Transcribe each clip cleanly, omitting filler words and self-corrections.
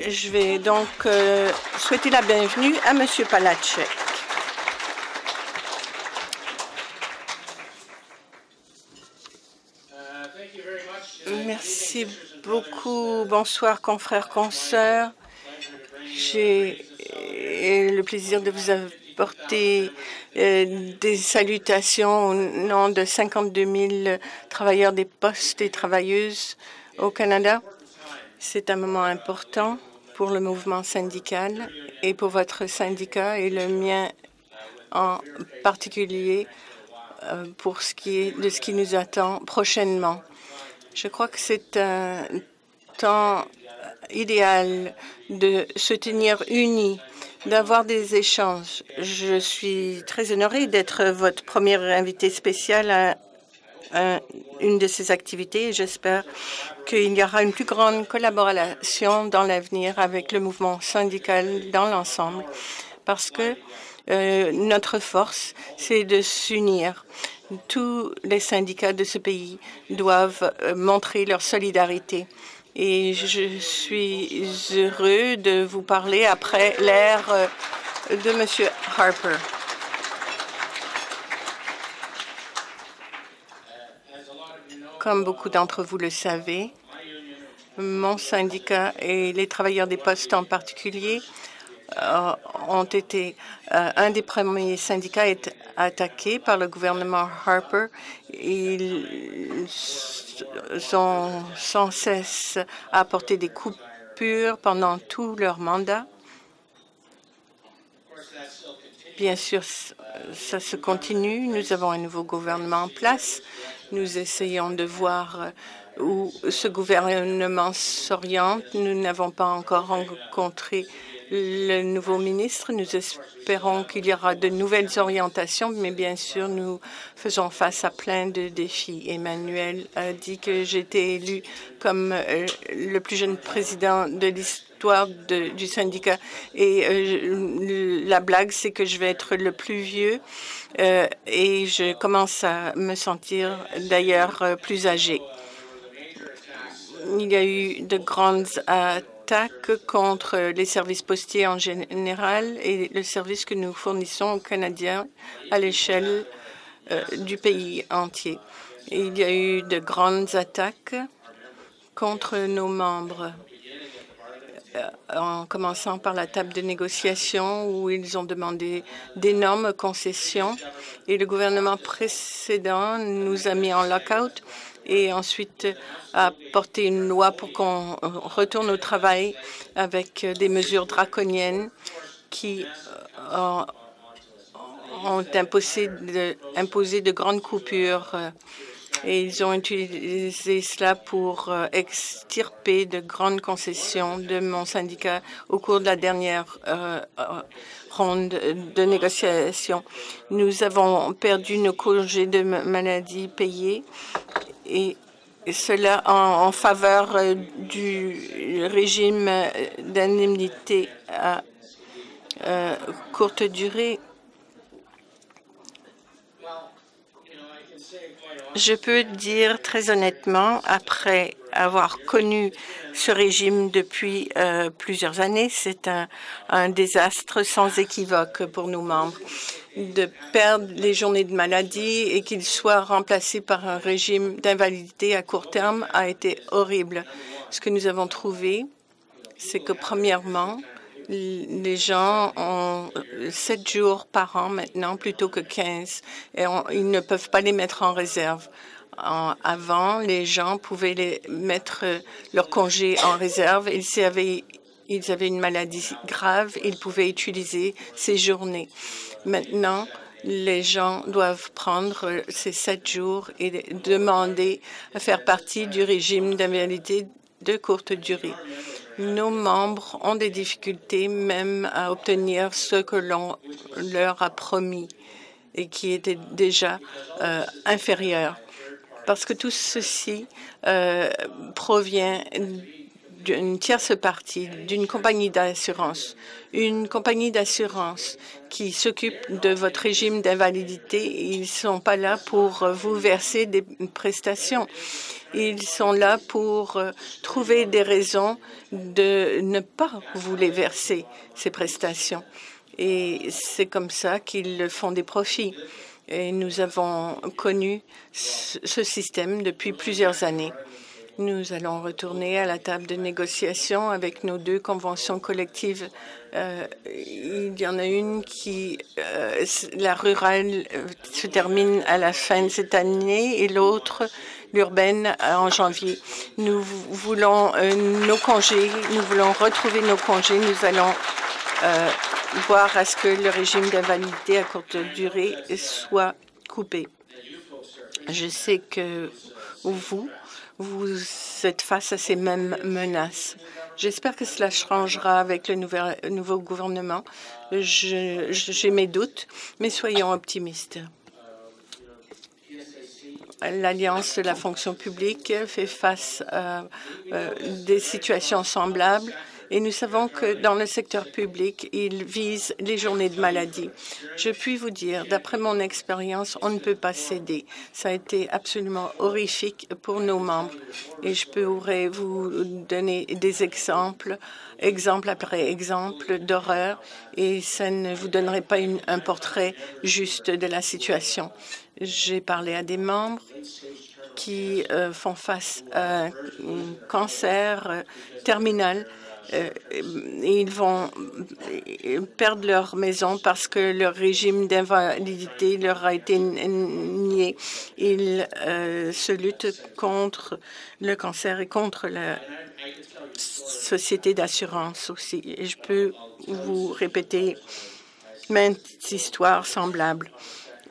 Je vais donc souhaiter la bienvenue à M. Palachek. Merci beaucoup. Bonsoir, confrères, consoeurs. J'ai le plaisir de vous apporter des salutations au nom de 52 000 travailleurs des postes et travailleuses au Canada. C'est un moment important pour le mouvement syndical et pour votre syndicat et le mien en particulier pour ce qui est de ce qui nous attend prochainement. Je crois que c'est un temps idéal de se tenir unis, d'avoir des échanges. Je suis très honorée d'être votre première invitée spéciale à une de ces activités et j'espère qu'il y aura une plus grande collaboration dans l'avenir avec le mouvement syndical dans l'ensemble parce que notre force, c'est de s'unir. Tous les syndicats de ce pays doivent montrer leur solidarité. Et je suis heureux de vous parler après l'ère de M. Harper. Comme beaucoup d'entre vous le savez, mon syndicat et les travailleurs des postes en particulier ont été un des premiers syndicats à être attaqués par le gouvernement Harper. Ils ont sans cesse apporté des coupures pendant tout leur mandat. Bien sûr, ça se continue. Nous avons un nouveau gouvernement en place. Nous essayons de voir où ce gouvernement s'oriente. Nous n'avons pas encore rencontré le nouveau ministre. Nous espérons qu'il y aura de nouvelles orientations, mais bien sûr, nous faisons face à plein de défis. Emmanuel a dit que j'étais élu comme le plus jeune président de l'histoire du syndicat. Et la blague, c'est que je vais être le plus vieux et je commence à me sentir d'ailleurs plus âgé. Il y a eu de grandes attaques contre les services postiers en général et le service que nous fournissons aux Canadiens à l'échelle du pays entier. Il y a eu de grandes attaques contre nos membres, en commençant par la table de négociation où ils ont demandé d'énormes concessions et le gouvernement précédent nous a mis en lockout et ensuite a porté une loi pour qu'on retourne au travail avec des mesures draconiennes qui ont imposé de grandes coupures. Et ils ont utilisé cela pour extirper de grandes concessions de mon syndicat au cours de la dernière ronde de négociation. Nous avons perdu nos congés de maladie payés et cela en faveur du régime d'indemnité à courte durée. Je peux dire très honnêtement, après avoir connu ce régime depuis plusieurs années, c'est un désastre sans équivoque pour nos membres. De perdre les journées de maladie et qu'ils soient remplacés par un régime d'invalidité à court terme a été horrible. Ce que nous avons trouvé, c'est que premièrement, les gens ont 7 jours par an maintenant plutôt que 15 et ils ne peuvent pas les mettre en réserve. Avant, les gens pouvaient mettre leur congé en réserve. Ils avaient une maladie grave, ils pouvaient utiliser ces journées. Maintenant, les gens doivent prendre ces 7 jours et demander à faire partie du régime d'invalidité de courte durée. Nos membres ont des difficultés même à obtenir ce que l'on leur a promis et qui était déjà inférieur. Parce que tout ceci provient d'une tierce partie, d'une compagnie d'assurance. Une compagnie d'assurance qui s'occupe de votre régime d'invalidité, ils ne sont pas là pour vous verser des prestations. Ils sont là pour trouver des raisons de ne pas vous les verser, ces prestations. Et c'est comme ça qu'ils font des profits. Et nous avons connu ce système depuis plusieurs années. Nous allons retourner à la table de négociation avec nos 2 conventions collectives. Il y en a une qui, la rurale, se termine à la fin de cette année et l'autre, l'urbaine, en janvier. Nous voulons nos congés, nous voulons retrouver nos congés. Nous allons voir à ce que le régime d'invalidité à courte durée soit coupé. Je sais que vous êtes face à ces mêmes menaces. J'espère que cela changera avec le nouveau gouvernement. J'ai mes doutes, mais soyons optimistes. L'Alliance de la fonction publique fait face à des situations semblables. Et nous savons que dans le secteur public, ils visent les journées de maladie. Je puis vous dire, d'après mon expérience, on ne peut pas céder. Ça a été absolument horrifique pour nos membres. Et je pourrais vous donner des exemples, exemple après exemple d'horreur, et ça ne vous donnerait pas un portrait juste de la situation. J'ai parlé à des membres qui font face à un cancer terminal. Ils vont perdre leur maison parce que leur régime d'invalidité leur a été nié. Ils se luttent contre le cancer et contre la société d'assurance aussi. Et je peux vous répéter maintes histoires semblables.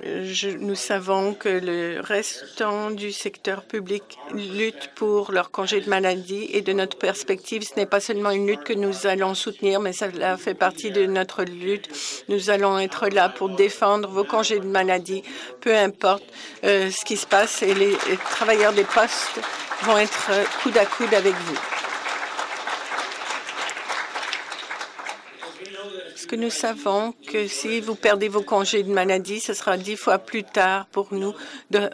Nous savons que le restant du secteur public lutte pour leur congé de maladie et de notre perspective, ce n'est pas seulement une lutte que nous allons soutenir, mais cela fait partie de notre lutte. Nous allons être là pour défendre vos congés de maladie, peu importe ce qui se passe, et les travailleurs des postes vont être coude à coude avec vous. Parce que nous savons que si vous perdez vos congés de maladie, ce sera 10 fois plus tard pour nous de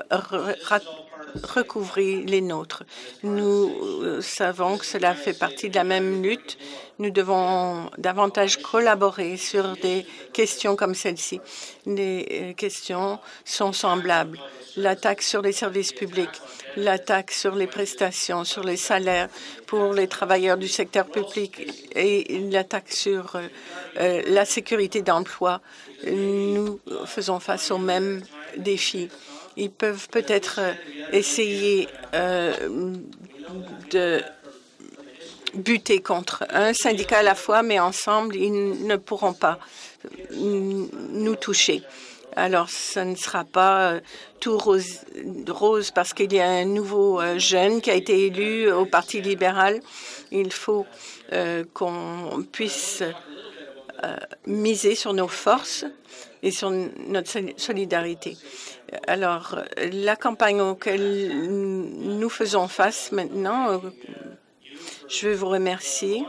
recouvrir les nôtres. Nous savons que cela fait partie de la même lutte. Nous devons davantage collaborer sur des questions comme celle-ci. Les questions sont semblables. La taxe sur les services publics, la taxe sur les prestations, sur les salaires pour les travailleurs du secteur public et la taxe sur la sécurité d'emploi. Nous faisons face aux mêmes défis. Ils peuvent peut-être essayer de buter contre un syndicat à la fois, mais ensemble, ils ne pourront pas nous toucher. Alors, ce ne sera pas tout rose parce qu'il y a un nouveau jeune qui a été élu au Parti libéral. Il faut qu'on puisse miser sur nos forces et sur notre solidarité. Alors, la campagne auquel nous faisons face maintenant, je veux vous remercier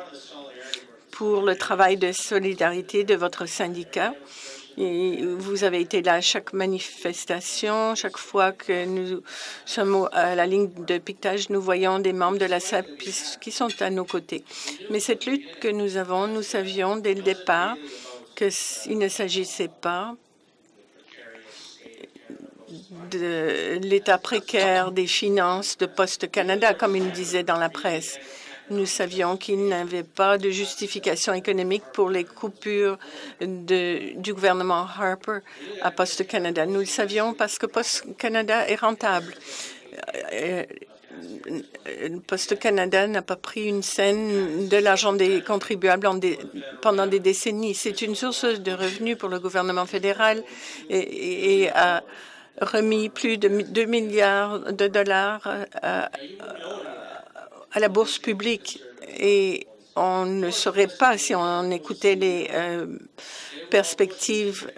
pour le travail de solidarité de votre syndicat. Et vous avez été là à chaque manifestation, chaque fois que nous sommes à la ligne de piquetage, nous voyons des membres de la SAP qui sont à nos côtés. Mais cette lutte que nous avons, nous savions dès le départ qu'il ne s'agissait pas de l'état précaire des finances de Poste Canada, comme il disait dans la presse. Nous savions qu'il n'avait pas de justification économique pour les coupures du gouvernement Harper à Poste Canada. Nous le savions parce que Poste Canada est rentable. Poste Canada n'a pas pris une scène de l'argent des contribuables pendant des décennies. C'est une source de revenus pour le gouvernement fédéral et a remis plus de 2 milliards de dollars à la bourse publique et on ne saurait pas si on écoutait les perspectives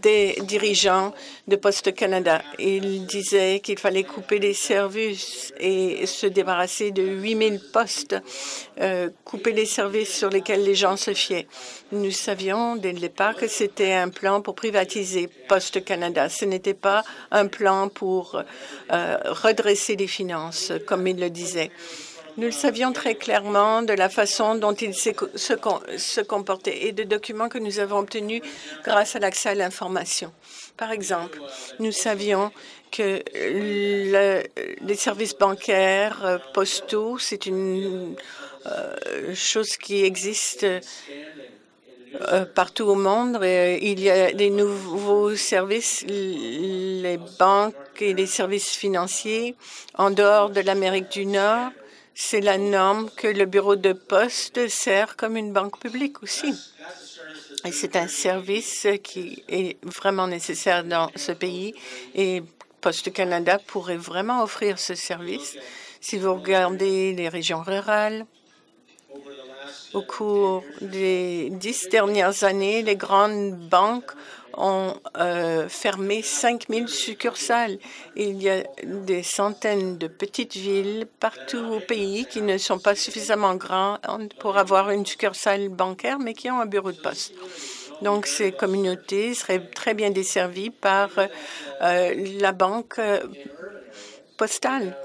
des dirigeants de Poste Canada. Ils disaient qu'il fallait couper les services et se débarrasser de 8000 postes, couper les services sur lesquels les gens se fiaient. Nous savions dès le départ que c'était un plan pour privatiser Poste Canada. Ce n'était pas un plan pour redresser les finances, comme ils le disaient. Nous le savions très clairement de la façon dont il se comportait et de documents que nous avons obtenus grâce à l'accès à l'information. Par exemple, nous savions que les services bancaires postaux, c'est une chose qui existe partout au monde. Il y a des nouveaux services, les banques et les services financiers en dehors de l'Amérique du Nord. C'est la norme que le bureau de poste sert comme une banque publique aussi. Et c'est un service qui est vraiment nécessaire dans ce pays. Et Poste Canada pourrait vraiment offrir ce service. Si vous regardez les régions rurales, au cours des 10 dernières années, les grandes banques ont fermé 5000 succursales. Il y a des centaines de petites villes partout au pays qui ne sont pas suffisamment grandes pour avoir une succursale bancaire, mais qui ont un bureau de poste. Donc, ces communautés seraient très bien desservies par la banque postale.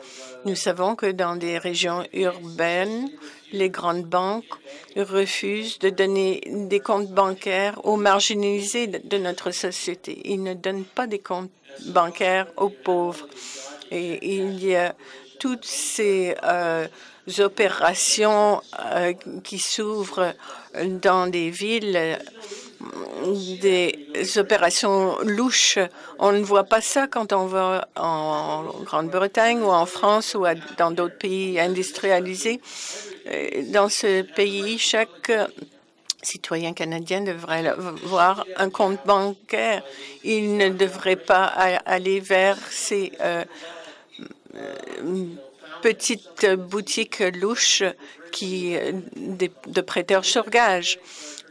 Nous savons que dans des régions urbaines, les grandes banques refusent de donner des comptes bancaires aux marginalisés de notre société. Ils ne donnent pas des comptes bancaires aux pauvres. Et il y a toutes ces opérations qui s'ouvrent dans des villes, des opérations louches. On ne voit pas ça quand on va en Grande-Bretagne ou en France ou dans d'autres pays industrialisés. Dans ce pays, chaque citoyen canadien devrait avoir un compte bancaire. Il ne devrait pas aller vers ces petites boutiques louches de prêteurs sur gage.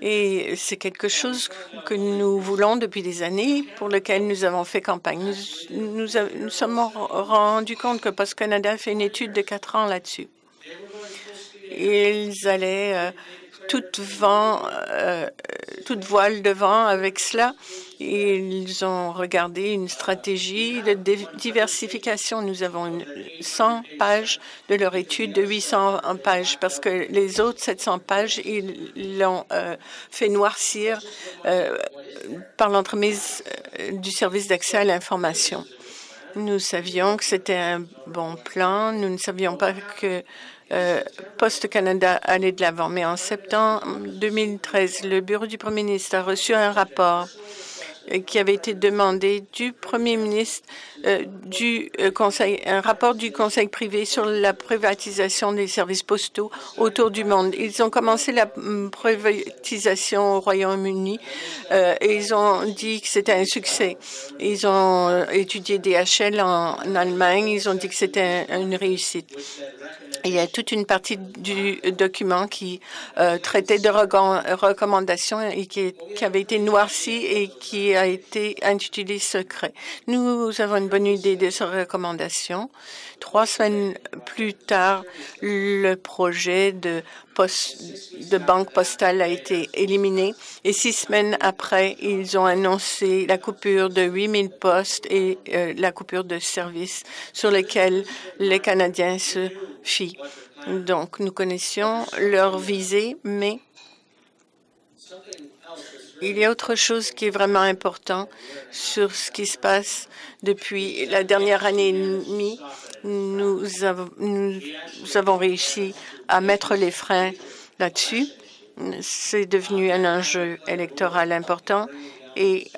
Et c'est quelque chose que nous voulons depuis des années, pour lequel nous avons fait campagne. Nous sommes rendus compte que Poste Canada a fait une étude de 4 ans là-dessus. Ils allaient toute voile devant avec cela. Ils ont regardé une stratégie de diversification. Nous avons 100 pages de leur étude de 800 pages parce que les autres 700 pages, ils l'ont fait noircir par l'entremise du service d'accès à l'information. Nous savions que c'était un bon plan. Nous ne savions pas que Poste Canada allait de l'avant. Mais en septembre 2013, le bureau du Premier ministre a reçu un rapport qui avait été demandé du Premier ministre un rapport du Conseil privé sur la privatisation des services postaux autour du monde. Ils ont commencé la privatisation au Royaume-Uni et ils ont dit que c'était un succès. Ils ont étudié DHL en Allemagne. Ils ont dit que c'était une réussite. Il y a toute une partie du document qui traitait de recommandations et qui avait été noircie et qui a été intitulé secret. Nous avons une bonne idée de ces recommandations. 3 semaines plus tard, le projet de banque postale a été éliminé et 6 semaines après, ils ont annoncé la coupure de 8000 postes et la coupure de services sur lesquels les Canadiens se fient. Donc, nous connaissions leur visée, mais il y a autre chose qui est vraiment important sur ce qui se passe depuis la dernière année et demie. Nous avons réussi à mettre les freins là-dessus. C'est devenu un enjeu électoral important et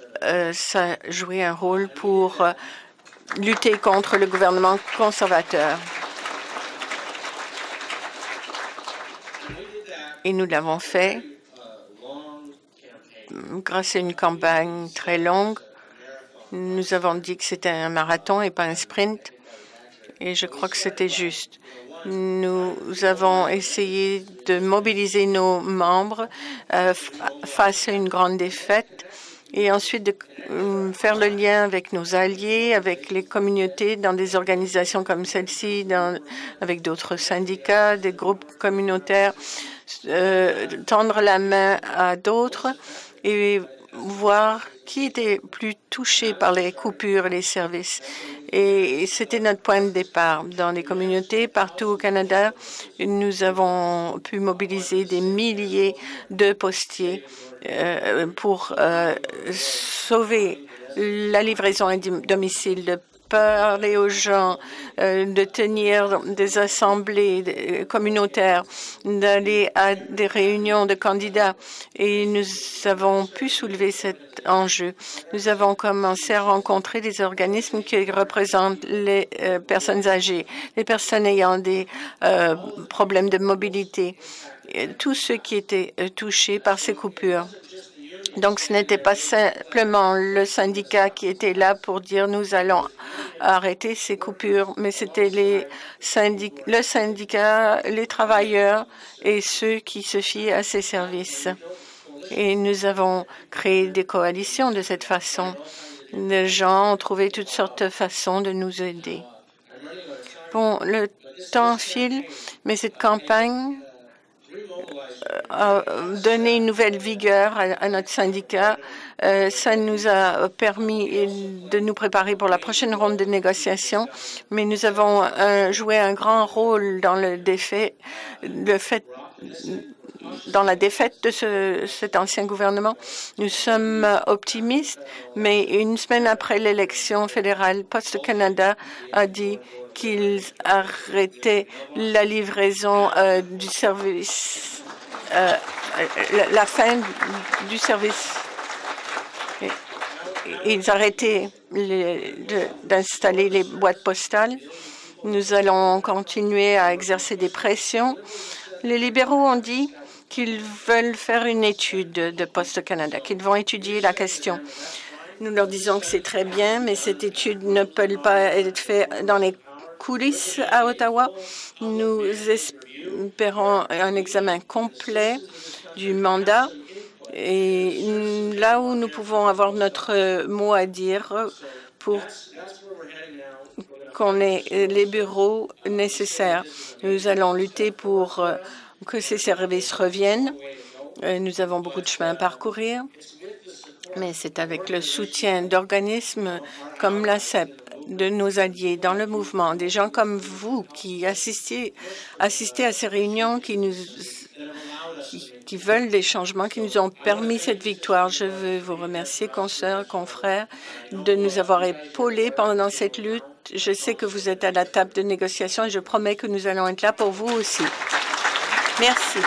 ça a joué un rôle pour lutter contre le gouvernement conservateur. Et nous l'avons fait grâce à une campagne très longue. Nous avons dit que c'était un marathon et pas un sprint. Et je crois que c'était juste. Nous avons essayé de mobiliser nos membres face à une grande défaite et ensuite de faire le lien avec nos alliés, avec les communautés dans des organisations comme celle-ci, avec d'autres syndicats, des groupes communautaires, tendre la main à d'autres et voir qui était plus touché par les coupures et les services. Et c'était notre point de départ. Dans les communautés partout au Canada, nous avons pu mobiliser des milliers de postiers pour sauver la livraison à domicile, de parler aux gens, de tenir des assemblées communautaires, d'aller à des réunions de candidats. Et nous avons pu soulever cet enjeu. Nous avons commencé à rencontrer des organismes qui représentent les personnes âgées, les personnes ayant des problèmes de mobilité, tous ceux qui étaient touchés par ces coupures. Donc, ce n'était pas simplement le syndicat qui était là pour dire nous allons arrêter ces coupures, mais c'était le syndicat, les travailleurs et ceux qui se fient à ces services. Et nous avons créé des coalitions de cette façon. Les gens ont trouvé toutes sortes de façons de nous aider. Bon, le temps file, mais cette campagne a donné une nouvelle vigueur à notre syndicat. Ça nous a permis de nous préparer pour la prochaine ronde de négociations, mais nous avons joué un grand rôle dans la défaite de cet ancien gouvernement. Nous sommes optimistes, mais une semaine après l'élection fédérale, Poste Canada a dit qu'ils arrêtaient la livraison du service, la fin du service. Ils arrêtaient d'installer les boîtes postales. Nous allons continuer à exercer des pressions. Les libéraux ont dit qu'ils veulent faire une étude de Poste Canada, qu'ils vont étudier la question. Nous leur disons que c'est très bien, mais cette étude ne peut pas être faite dans les coulisses à Ottawa. Nous espérons un examen complet du mandat et là où nous pouvons avoir notre mot à dire pour qu'on ait les bureaux nécessaires. Nous allons lutter pour que ces services reviennent. Nous avons beaucoup de chemin à parcourir, mais c'est avec le soutien d'organismes comme la CEP, de nos alliés dans le mouvement, des gens comme vous qui assistez à ces réunions, qui veulent des changements, qui nous ont permis cette victoire. Je veux vous remercier, consoeurs, confrères, de nous avoir épaulés pendant cette lutte. Je sais que vous êtes à la table de négociation et je promets que nous allons être là pour vous aussi. Merci.